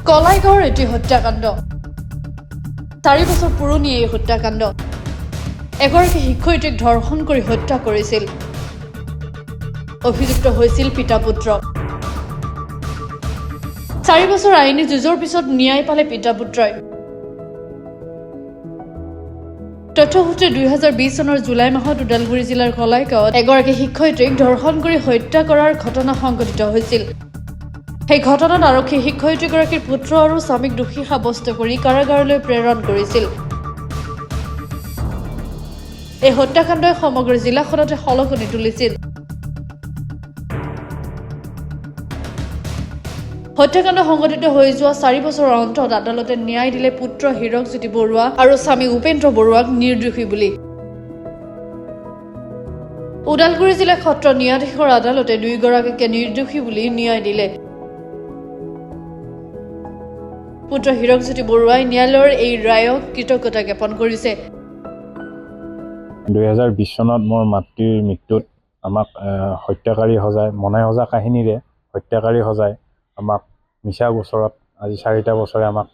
কলাইগাঁৱৰ এটি হত্যাকাণ্ড 4 বছৰ পুৰণি এই হত্যাকাণ্ড এগৰাকী শিক্ষয়িত্ৰীক ধৰ্ষণ কৰি হত্যা কৰিছিল অভিযুক্ত হৈছিল পিতা পুত্ৰ 4 বছৰ আইনী যুঁজৰ পিছত ন্যায় পালে পিতা পুত্ৰই তথ্যসূত্ৰে 2020 চনৰ জুলাই মাহত ওদালগুৰি জিলাৰ কলাইগাঁৱত এগৰাকী শিক্ষয়িত্ৰীক ধৰ্ষণ কৰি হত্যা কৰাৰ ঘটনা সংঘটিত হৈছিল এই ঘটনাত আৰক্ষী শিক্ষয়িত্ৰীগৰাকীৰ পুত্ৰ আৰু স্বামীক দোষী সাব্যস্ত কৰি কাৰাগাৰলৈ প্ৰেৰণ কৰিছিল এই হত্যাকাণ্ডই সমগ্ৰ জিলাখনতে হলকনি তুলিছিল হত্যাকাণ্ড সংঘটিত হৈ যোৱা 4 বছৰৰ অন্তত আদালতে ন্যায় দিলে পুত্ৰ হিৰকজ্যোতি বৰুৱা আৰু স্বামী উপেন্দ্ৰ বৰুৱাক নিৰ্দোষী বুলি ওদালগুৰি জিলা সত্ৰ ন্যায়াধীশৰ আদালতে দুয়োগৰাকীকে নিৰ্দোষী বুলি ন্যায় দিলে পুত্ৰ হিৰকজ্যোতি বৰুৱাই ন্যায়ালয়ৰ এই ৰায়ক কৃতজ্ঞতা জ্ঞাপন কৰিছে 2020 চনত মোৰ মাতৃৰ মৃত্যুত আমাক হত্যাকাৰী সজাই মনে সজা কাহিনীৰে হত্যাকাৰী সজাই আমাক মিছা গোচৰত আজি 4টা বছৰে আমাক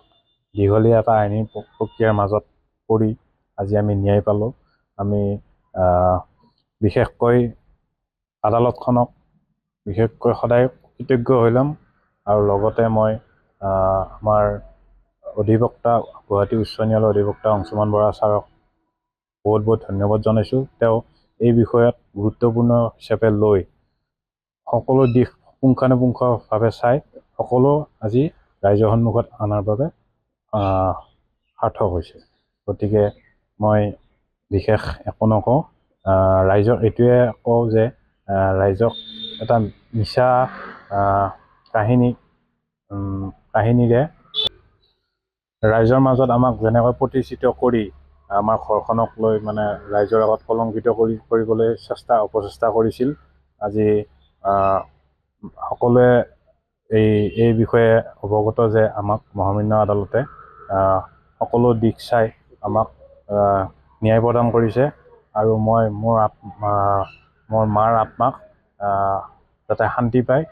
দীঘলীয়া এটা আইনী প্ৰক্ৰিয়াৰ মাজত পৰি আজি আমি ন্যায় পালোঁ আমি বিশেষকৈ আদালতখনক বিশেষকৈ সদায় কৃতজ্ঞ হৈ ল'ম আৰু লগতে মই আমাৰ অধিবক্তা গুৱাহাটী উচ্চ ন্যায়ালয়ৰ অধিবক্তা অংশুমান বৰা ছাৰক বহুত বহুত ধন্যবাদ জনাইছোঁ তেওঁ এই বিষয়ত গুৰুত্বপূৰ্ণ হিচাপে লৈ সকলো দিশ পুংখানুপুংখভাৱে চাই সকলো আজি ৰাইজৰ সন্মুখত অনাৰ বাবে সাৰ্থক হৈছে গতিকে মই বিশেষ একো নকওঁ ৰাইজক এইটোৱে কওঁ যে ৰাইজক এটা মিছা কাহিনীৰে ৰাইজৰ মাজত আমাক যেনেকৈ প্ৰতিষ্ঠিত কৰি আমাৰ ঘৰখনক লৈ মানে ৰাইজৰ আগত কলংকিত কৰিবলৈ অপচেষ্টা কৰিছিল আজি সকলোৱে এই বিষয়ে অৱগত যে আমাক মহামান্য আদালতে সকলো দিশ চাই আমাক ন্যায় প্ৰদান কৰিছে আৰু মই মোৰ মাৰ আত্মাক যাতে শান্তি পায়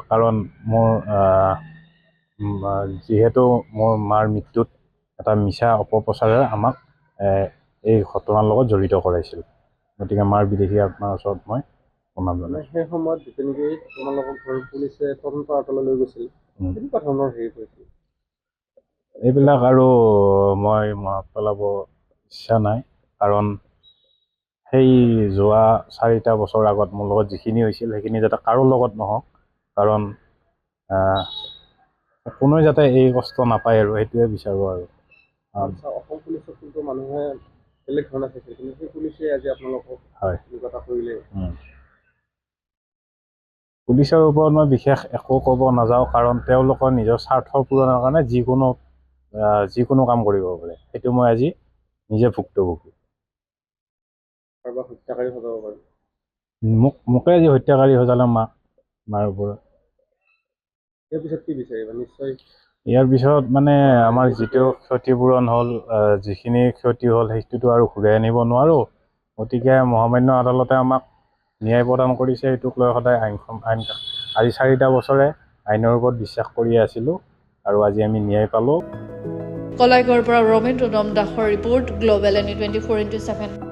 কাৰণ মোৰ যিহেতু মোৰ মাৰ মৃত্যুত এটা মিছা অপপ্ৰচাৰে আমাক এই ঘটনাৰ লগত জড়িত কৰাইছিল গতিকে মাৰ বিদেশী আত্মাৰ ওচৰত মই প্ৰণাম জনাইছোঁ সেই সময়ত যেনেকৈ তোমালোকৰ ঘৰ পুলিচে তদন্ত আঁতৰলৈ লৈ গৈছিল কেনেকুৱা ধৰণৰ হেৰি কৰিছিল এইবিলাক আৰু মই মনত পেলাব ইচ্ছা নাই কাৰণ সেই যোৱা 4টা বছৰ আগত মোৰ লগত যিখিনি হৈছিল সেইখিনি যাতে কাৰো লগত নহওক কাৰণ কোনোৱে যাতে এই কষ্ট নাপায় আৰু সেইটোৱে বিচাৰোঁ আৰু অসম পুলিচত কিন্তু মানুহে বেলেগ ধৰণে চাইছিল কিন্তু সেই পুলিচে আজি আপোনালোকক হয় এনেকুৱা এটা কৰিলে পুলিচৰ ওপৰত মই বিশেষ একো ক'ব নাযাওঁ কাৰণ তেওঁলোকৰ নিজৰ স্বাৰ্থৰ পূৰণৰ কাৰণে যিকোনো কাম কৰিব পাৰে সেইটো মই আজি নিজে ভুক্তভোগী কাৰোবাক হত্যাকাৰী সজাব পাৰে মোকে আজি হত্যাকাৰী সজালে মাৰ ওপৰত ইয়াৰ পিছত কি বিচাৰিবা নিশ্চয় ইয়াৰ পিছত মানে আমাৰ যিটো ক্ষতিপূৰণ হ'ল যিখিনি ক্ষতি হ'ল সেইটোতো আৰু ঘূৰাই আনিব নোৱাৰোঁ গতিকে মহামান্য আদালতে আমাক ন্যায় প্ৰদান কৰিছে এইটোক লৈ সদায় আইন আজি 4টা বছৰে আইনৰ ওপৰত বিশ্বাস কৰি আছিলোঁ আৰু আজি আমি ন্যায় পালোঁ কলাইগাঁৱৰ পৰা ৰমেন্দ্ৰ দম দাসৰ ৰিপৰ্ট গ্ল'বেল NE 24/7